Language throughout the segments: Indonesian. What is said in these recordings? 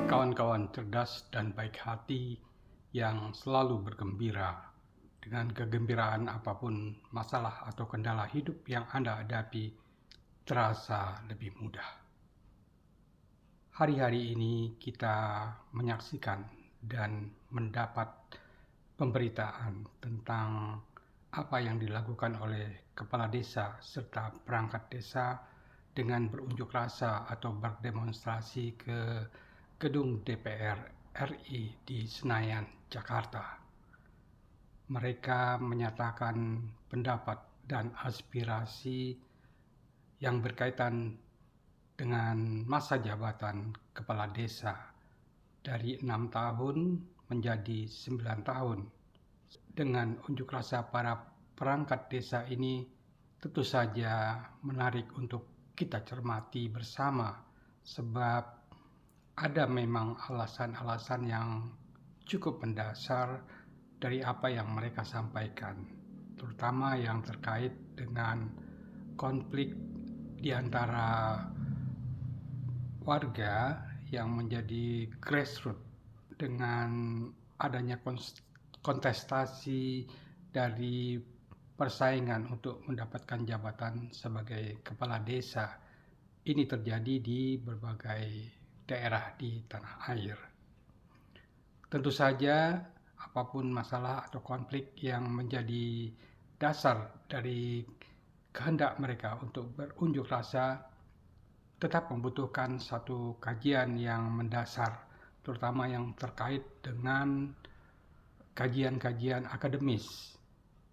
Kawan-kawan cerdas dan baik hati yang selalu bergembira. Dengan kegembiraan apapun masalah atau kendala hidup yang Anda hadapi terasa lebih mudah. Hari-hari ini kita menyaksikan dan mendapat pemberitaan tentang apa yang dilakukan oleh kepala desa serta perangkat desa dengan berunjuk rasa atau berdemonstrasi ke gedung DPR RI di Senayan, Jakarta. Mereka menyatakan pendapat dan aspirasi yang berkaitan dengan masa jabatan kepala desa dari 6 tahun menjadi 9 tahun. Dengan unjuk rasa para perangkat desa ini tentu saja menarik untuk kita cermati bersama, sebab ada memang alasan-alasan yang cukup mendasar dari apa yang mereka sampaikan, terutama yang terkait dengan konflik di antara warga yang menjadi grassroots dengan adanya kontestasi dari persaingan untuk mendapatkan jabatan sebagai kepala desa. Ini terjadi di berbagai daerah di tanah air. Tentu saja apapun masalah atau konflik yang menjadi dasar dari kehendak mereka untuk berunjuk rasa tetap membutuhkan satu kajian yang mendasar, terutama yang terkait dengan kajian-kajian akademis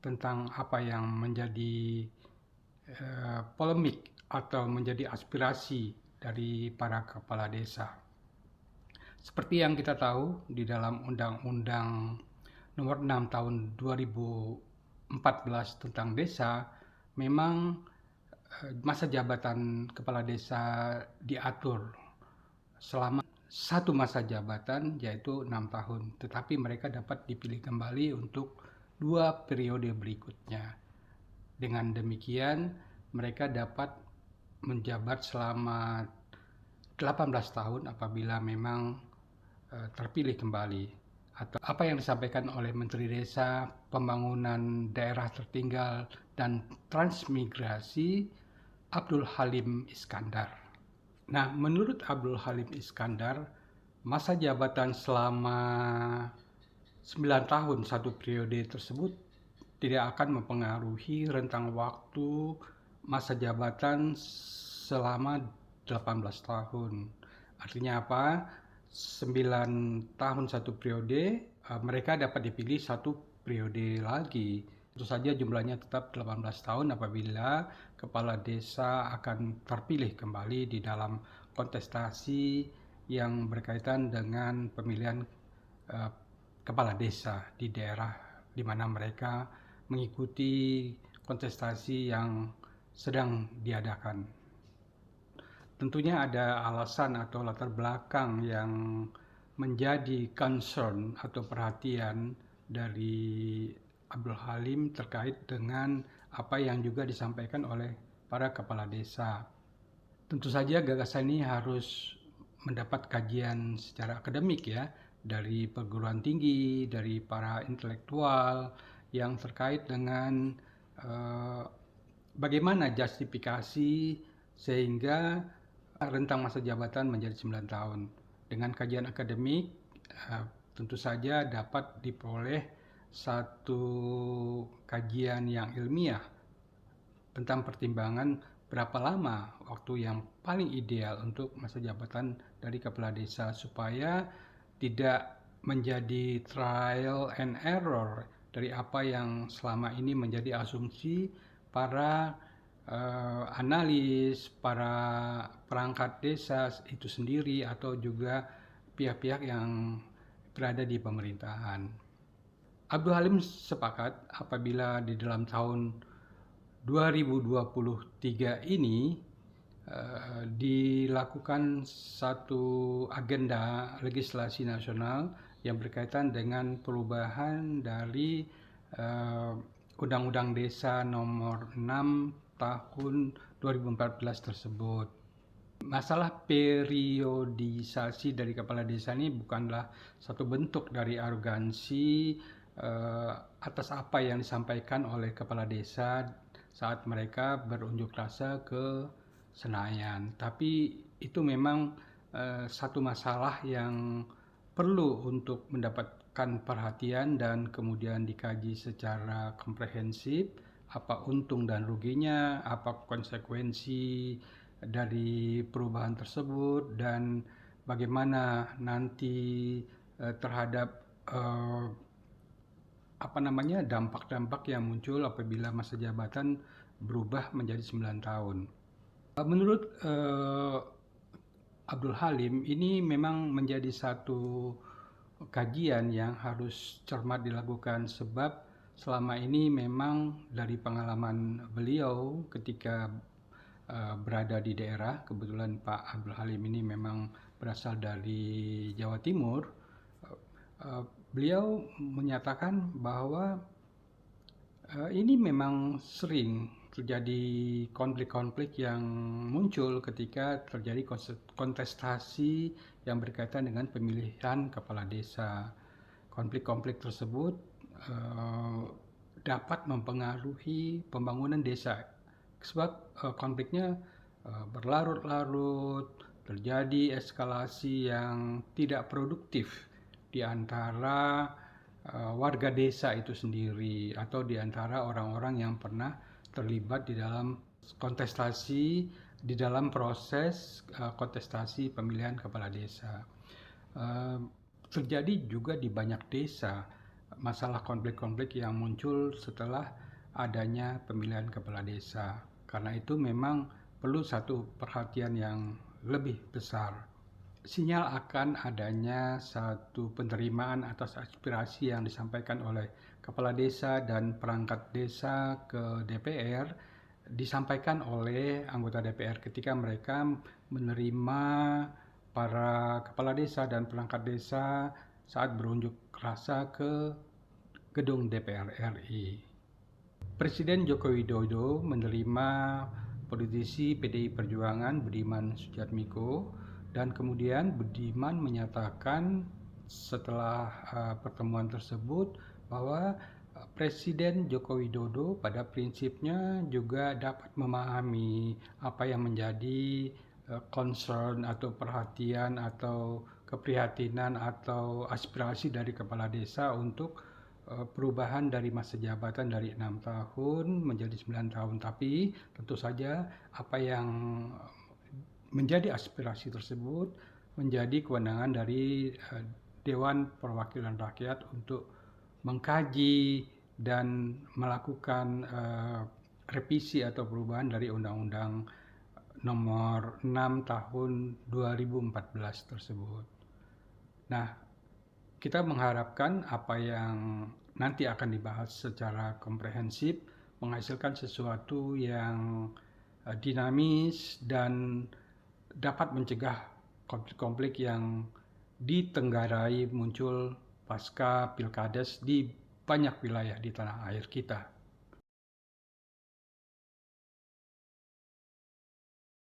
tentang apa yang menjadi polemik atau menjadi aspirasi dari para kepala desa. Seperti yang kita tahu di dalam Undang-Undang Nomor 6 Tahun 2014 tentang desa, memang masa jabatan kepala desa diatur selama satu masa jabatan, yaitu 6 tahun. Tetapi mereka dapat dipilih kembali untuk 2 periode berikutnya. Dengan demikian, mereka dapat menjabat selama 18 tahun apabila memang terpilih kembali. Atau apa yang disampaikan oleh Menteri Desa, Pembangunan Daerah Tertinggal dan Transmigrasi, Abdul Halim Iskandar. Nah, menurut Abdul Halim Iskandar, masa jabatan selama 9 tahun satu periode tersebut tidak akan mempengaruhi rentang waktu masa jabatan selama 18 tahun. Artinya apa? 9 tahun satu periode, mereka dapat dipilih satu periode lagi. Tentu saja jumlahnya tetap 18 tahun apabila kepala desa akan terpilih kembali di dalam kontestasi yang berkaitan dengan pemilihan kepala desa di daerah di mana mereka mengikuti kontestasi yang sedang diadakan. Tentunya ada alasan atau latar belakang yang menjadi concern atau perhatian dari Abdul Halim terkait dengan apa yang juga disampaikan oleh para kepala desa. Tentu saja gagasan ini harus mendapat kajian secara akademik ya, dari perguruan tinggi, dari para intelektual yang terkait dengan bagaimana justifikasi sehingga rentang masa jabatan menjadi 9 tahun. Dengan kajian akademik, tentu saja dapat diperoleh satu kajian yang ilmiah tentang pertimbangan berapa lama waktu yang paling ideal untuk masa jabatan dari kepala desa supaya tidak menjadi trial and error dari apa yang selama ini menjadi asumsi para analis, para perangkat desa itu sendiri atau juga pihak-pihak yang berada di pemerintahan. Abdul Halim sepakat apabila di dalam tahun 2023 ini dilakukan satu agenda legislasi nasional yang berkaitan dengan perubahan dari Undang-Undang Desa Nomor 6 Tahun 2014 tersebut. Masalah periodisasi dari kepala desa ini bukanlah satu bentuk dari arogansi eh, atas apa yang disampaikan oleh kepala desa saat mereka berunjuk rasa ke Senayan. Tapi itu memang satu masalah yang perlu untuk mendapatkan perhatian dan kemudian dikaji secara komprehensif, apa untung dan ruginya, apa konsekuensi dari perubahan tersebut, dan bagaimana nanti terhadap eh, dampak-dampak yang muncul apabila masa jabatan berubah menjadi 9 tahun. Menurut Abdul Halim, ini memang menjadi satu kajian yang harus cermat dilakukan, sebab selama ini memang dari pengalaman beliau ketika berada di daerah, kebetulan Pak Abdul Halim ini memang berasal dari Jawa Timur, beliau menyatakan bahwa ini memang sering terjadi konflik-konflik yang muncul ketika terjadi kontestasi yang berkaitan dengan pemilihan kepala desa. Konflik-konflik tersebut eh, dapat mempengaruhi pembangunan desa, sebab konfliknya berlarut-larut, terjadi eskalasi yang tidak produktif di antara warga desa itu sendiri atau di antara orang-orang yang pernah terlibat di dalam kontestasi, di dalam proses kontestasi pemilihan kepala desa. Eh, Terjadi juga di banyak desa masalah konflik-konflik yang muncul setelah adanya pemilihan kepala desa. Karena itu memang perlu satu perhatian yang lebih besar. Sinyal akan adanya satu penerimaan atas aspirasi yang disampaikan oleh kepala desa dan perangkat desa ke DPR disampaikan oleh anggota DPR ketika mereka menerima para kepala desa dan perangkat desa saat berunjuk rasa ke gedung DPR RI. Presiden Joko Widodo menerima politisi PDI Perjuangan Budiman Sujatmiko, dan kemudian Budiman menyatakan setelah pertemuan tersebut bahwa Presiden Joko Widodo pada prinsipnya juga dapat memahami apa yang menjadi concern atau perhatian atau keprihatinan atau aspirasi dari kepala desa untuk perubahan dari masa jabatan dari 6 tahun menjadi 9 tahun. Tapi tentu saja apa yang menjadi aspirasi tersebut menjadi kewenangan dari Dewan Perwakilan Rakyat untuk mengkaji dan melakukan revisi atau perubahan dari Undang-Undang Nomor 6 Tahun 2014 tersebut. Nah, kita mengharapkan apa yang nanti akan dibahas secara komprehensif menghasilkan sesuatu yang dinamis dan dapat mencegah konflik-konflik yang ditenggarai muncul pasca pilkades di banyak wilayah di tanah air kita.